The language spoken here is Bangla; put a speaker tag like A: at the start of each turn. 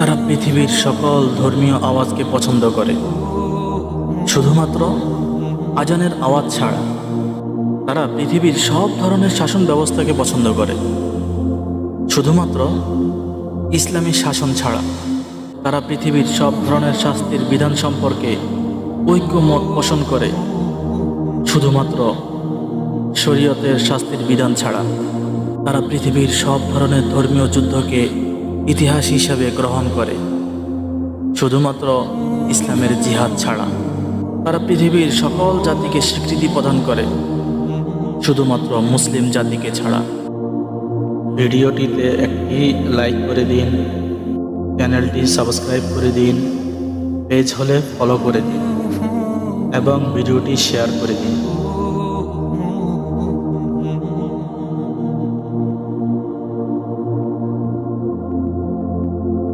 A: তারা পৃথিবীর সকল ধর্মীয় আওয়াজকে পছন্দ করে, শুধুমাত্র আজানের আওয়াজ ছাড়া। তারা পৃথিবীর সব ধরনের শাসন ব্যবস্থাকে পছন্দ করে, শুধুমাত্র ইসলামী শাসন ছাড়া। তারা পৃথিবীর সব ধরনের শাস্তির বিধান সম্পর্কে ঐক্যমত পোষণ করে, শুধুমাত্র শরীয়তের শাস্তির বিধান ছাড়া। তারা পৃথিবীর সব ধরনের ধর্মীয় যুদ্ধকে ইতিহাস হিসাবে গ্রহণ করে, শুধুমাত্র ইসলামের জিহাদ ছাড়া। তারা পৃথিবীর সকল জাতিকে স্বীকৃতি প্রদান করে, শুধুমাত্র মুসলিম জাতিকে ছাড়া। ভিডিওটিতে একটি লাইক করে দিন, চ্যানেলটি সাবস্ক্রাইব করে দিন, পেজ হলে ফলো করে দিন এবং ভিডিওটি শেয়ার করে দিন।